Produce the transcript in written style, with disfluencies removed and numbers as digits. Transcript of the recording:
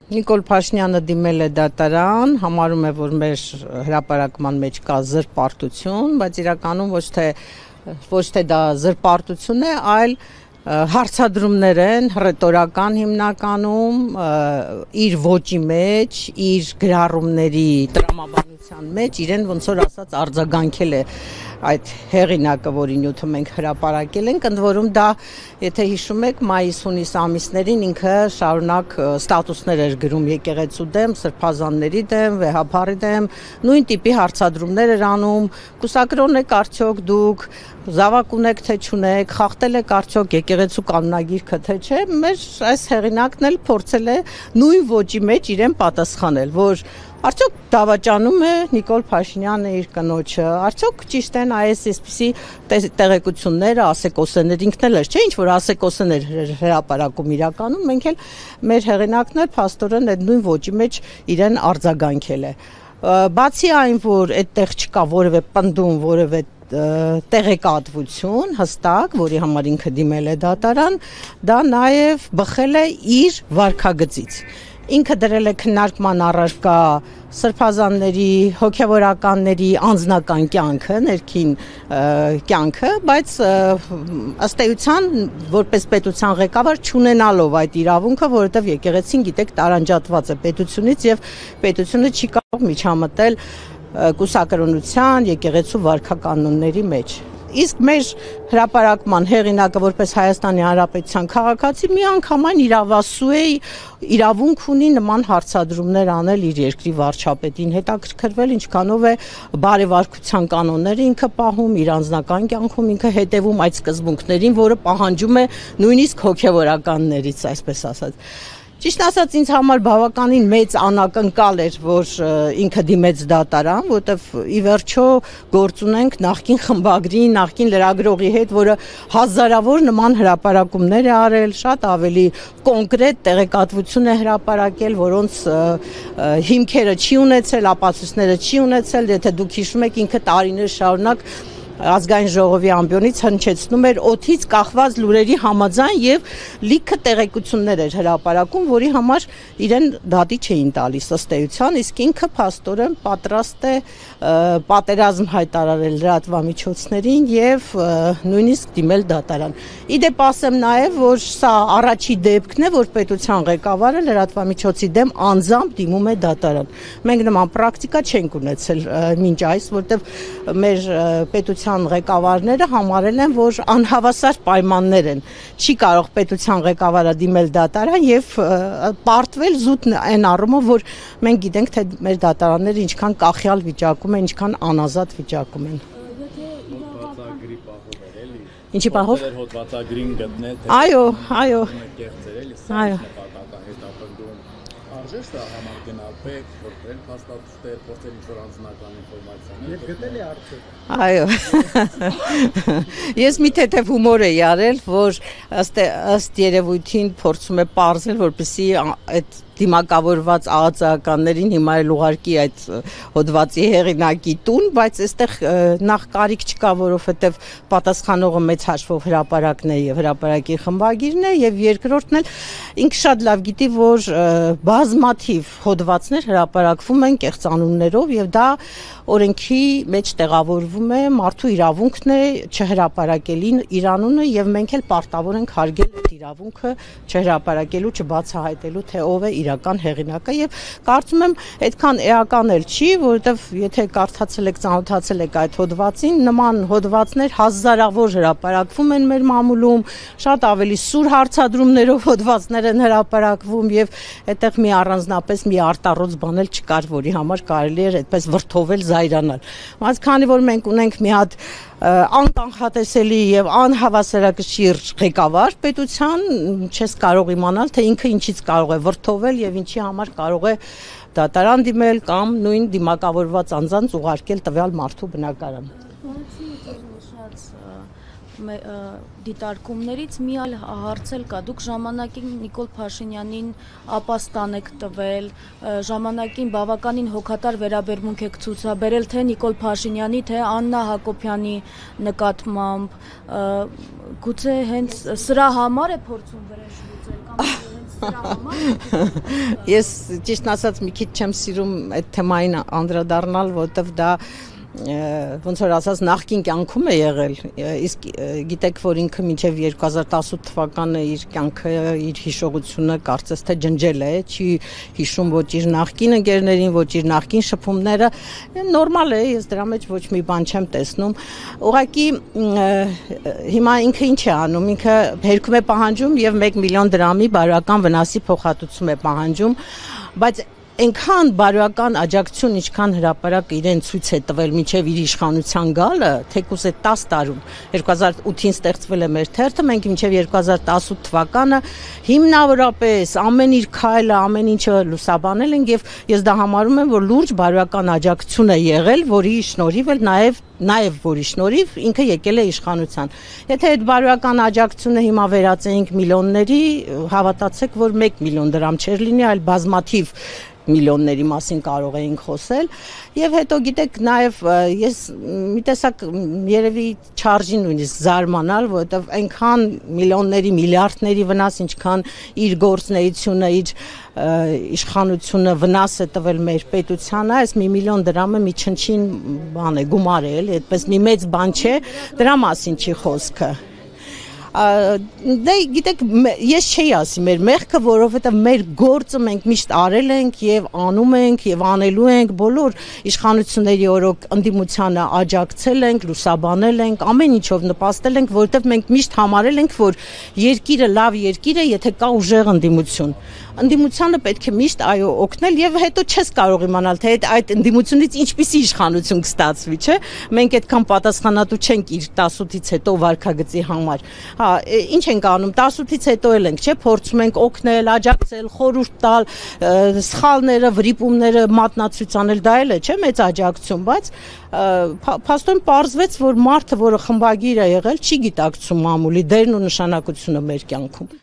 Նիկոլ Փաշինյանը դիմել է դատարան, համարում է, որ մեր հրապարակման մեջ կա զրպարտություն, բայց իրականում ոչ թե դա զրպարտություն է, այլ հարցադրումներ են ռետորական հիմնականում, իր ոճի մեջ, իր գրառումների տրամաբանության մեջ իրեն ոնց որ ասած արձագանքել է այդ հեղինակը, որի նյութը մենք հրապարակել ենք, ընդ որում դա, եթե հիշում եք, մայիս-հունիս ամիսներին ինքը շարունակ ստատուսներ էր գրում եկեղեցու դեմ, սրբազանների դեմ, վեհափառի դեմ, նույն տիպի հարցադրումներ էր անում, կուսակրոն եք արդյոք դուք, զավակ ունեք թե չունեք, խախտել եք արդյոք եկեղեցու կանոնագիրքը թե չէ, մեր այս հեղինակն էլ փորձել է նույն ոճի մեջ իրեն պատասխանել, որ արդյոք դավաճանում է Նիկոլ Փաշինյանը իր կնոջը, արդյոք ճիշտ են այսպիսի տեղեկությունները, ասեկոսեներ, ինքն էլ էր, չէ, ինչ որ ասեկոսեներ հրապարակում իրականում, մենք էլ մեր հեղինակն էլ փաստորեն այդ նույն ոճի մեջ իրեն արձագանքել է։ Բացի այն, որ այդտեղ չկա որևէ պնդում, որևէ տեղեկատվություն հստակ, որի համար ինքը դիմել է դատարան, դա նաև բխել է իր վարքագծից։ Ինքը դրել է քննարկման առարկա սրբազանների, հոգևորականների անձնական կյանքը, ներքին կյանքը, բայց ըստ էության որպես պետության ղեկավար չունենալով այդ իրավունքը, որովհետև եկեղեցին գիտեք տարանջատված է պետությունից եւ պետությունը չի կարող միջամտել կուսակրոնության, եկեղեցու վարքականոնների մեջ։ Իսկ մեր հրապարակման հեղինակը որպես Հայաստանի Հանրապետության քաղաքացի միանգամայն իրավասու է, իրավունք ունի նման հարցադրումներ անել իր երկրի վարչապետին, հետաքրքրվել ինչքանով է բարեվարկության կանոնները ինքը պահում, իր անձնական կյանքում ինքը հետևում այդ սկզբունքներին, որը պահանջում է նույնիսկ հոգևորականներից, այսպես ասած։ Ճիշտ ասած ինձ համար բավականին մեծ անակնկալ էր, որ ինքը դիմեց դատարան, որտեվ ի վերջո գործ ունենք նախկին խմբագրի, նախկին լրագրողի հետ, որը հազարավոր նման հրապարակումներ է արել, շատ ավելի կոնկրետ տեղեկատվություն է հրապարակել, որոնց հիմքերը չի ունեցել, ապացույցները չի ունեցել, եթե դուք հիշում եք, ինքը տարիներ շարունակ ազգային ժողովի ամբիոնից հնչեցնում էր օդից կախված լուրերի համաձայն եւ լիքը տեղեկություններ էր հրապարակում, որի համար իրեն դատի չէին տալիս ըստ էության, իսկ ինքը փաստորեն պատրաստ է պատերազմ հայտարարել լրատվամիջոցներին եւ նույնիսկ դիմել դատարան։ Իդեպ ասեմ նաեւ, որ սա առաջի դեպքն է, որ պետության ղեկավարը լրատվամիջոցի դեմ անձամբ դիմում է դատարան։ Մենք նման պրակտիկա չենք ունեցել մինչ այս, որտեվ մեր պետության ղեկավարները համարել են, որ անհավասար պայմաններ են։ Չի կարող պետության ղեկավարը դիմել դատարան եւ պարտվել զուտ այն առումով, որ մենք գիտենք, թե մեր դատարանները ինչքան կախյալ վիճակում են, ինչքան անազատ վիճակում են։ Ինչի պահով։ Հոդվածագրին գտնել, թե այո։ Այո։ Արժե՞ս է համագնահատել, որտեղ հաստատել, փորձել ինչ-որ անձնական ինֆորմացիաներ։ Եվ գտել է արդյոք։ Ես մի թեթև հումոր էի արել, որ ըստ երևույթին փորձում է պարզել, որպեսզի այդ դիմակավորված ԱԱԾ-ականներին հիմա էլ ուղարկի այդ հոդվածի հեղինակի տուն, բայց այստեղ նախ կարիք չկա, որովհետև պատասխանողը մեծ հաշվով հրապարակն է եւ հրապարակի խմբագիրն է, եւ երկրորդն էլ ինքը շատ լավ գիտի, որ բազմաթիվ հոդվածներ հրապարակվում են կեղծանուններով եւ դա օրենքի մեջ տեղավորվում է, մարդու իրավունքն է չհրապարակելի իր անունը եւ մենք էլ պարտավոր ենք հարգել այդ իրավունքը չհրապարակելու, չբացահայտելու, թե ով է իրական հեղինակը եւ կարծում եմ այդքան էական էլ չի, որովհետեւ եթե կարդացել եք, ծանոթացել եք այդ հոդվածին, նման հոդվածներ հազարավոր հրապարակվում են մեր մամուլում, շատ ավելի սուր հարցադրումներով հոդվածներ են հրապարակվում եւ այդտեղ մի առանձնապես մի արտառոց բան էլ չկար, որի համար կարելի էր այդպես վրթովել զայրանալ։ Բայց քանի որ մենք ունենք մի հատ անկանխատեսելի եւ անհավասարակշիռ ղեկավար պետության, չես կարող իմանալ, թե ինքը ինչից կարող է վրթովել եւ ինչի համար կարող է դատարան դիմել կամ նույն դիմակավորված անձանց ուղարկել տվյալ մարդու բնակարան։ դիտարկումներից մի այլ հարցել կա։ Դուք ժամանակին Նիկոլ Փաշինյանին ապաստան եք տվել, ժամանակին բավականին հոգատար վերաբերմունք եք ցուցաբերել թե Նիկոլ Փաշինյանի, թե Աննա Հակոբյանի նկատմամբ։ Գուցե հենց սրա համար է փորձում վրեժ լուծել կամ հենց սրա համար։ Ես ճիշտ ասած մի քիչ չեմ սիրում այդ թեմային անդրադառնալ, որովհետև դա ոնց որ ասած նախկին կյանքում է եղել, իսկ գիտեք, որ ինքը մինչև 2018 թվականը իր կյանքը, իր հիշողությունը կարծես թե ջնջել է, չի հիշում ոչ իր նախկին ընկերներին, ոչ իր նախկին շփումները, նորմալ է, ես դրա մեջ ոչ մի բան չեմ տեսնում։ Ուղղակի հիմա ինքը ինչ է անում, ինքը հերքում է պահանջում եւ 1 միլիոն դրամի բարոյական վնասի փոխհատուցում է պահանջում, բայց այնքան բարոյական աջակցություն, ինչքան հրապարակը իրեն ցույց է տվել մինչև իր իշխանության գալը, թեկուզ է 10 տարում, 2008-ին ստեղծվել է մեր թերթը, մենք մինչև 2018 թվականը հիմնավորապես ամեն իր քայլը, ամեն ինչը լուսաբանել ենք եւ ես դա համարում եմ, որ լուրջ բարոյական աջակցություն է եղել, որի շնորհիվ էլ նաև որի շնորհիվ ինքը եկել է իշխանության։ Եթե այդ բարոյական աջակցությունը հիմա վերածենք միլիոնների, հավատացեք, որ 1 միլիոն դրամ չէր լինի, այլ բազմաթիվ միլիոնների մասին կարող էինք խոսել եւ հետո գիտեք նաեւ ես մի տեսակ երևի չարժի նույնիսկ զարմանալ, որովհետեւ այնքան միլիոնների, միլիարդների վնաս, ինչքան իր գործնեությունը, իր իշխանությունը վնաս է տվել մեր պետությանը, այս 1 միլիոն դրամը մի չնչին բան է, գումար է, էլի, այդպես մի մեծ բան չէ, դրա մասին չի խոսքը։ Դե գիտեք, ես չէի ասի մեր մեղքը, որովհետև մեր գործը մենք միշտ արել ենք եւ անում ենք եւ անելու ենք, բոլոր իշխանությունների օրոք ընդդիմությանը աջակցել ենք, լուսաբանել ենք, ամեն ինչով նպաստել ենք, որովհետև մենք միշտ համարել ենք, որ երկիրը լավ երկիր է, եթե կա ուժեղ ընդդիմություն։ Ընդդիմությանը պետք է միշտ այո օգնել եւ հետո չես կարող իմանալ թե այդ ընդդիմությունից ինչպիսի իշխանություն կստացվի, չէ՞։ Մենք այդքան պատասխանատու չենք իր 18-ից հետո վարկագծի համար։ Հա, ինչ ենք անում 18-ից հետո էլ ենք, չէ՞, փորձում ենք օգնել, աջակցել, խորհուրդ տալ, սխալները, վրիպումները մատնացույց անել, դա էլ է, չէ՞, մեծ աջակցություն, բայց փաստորեն պարզվեց, որ մարդը, որը խմբագիր է եղել, չի գիտակցում մամուլի դերն ու նշանակությունը մեր կյանքում։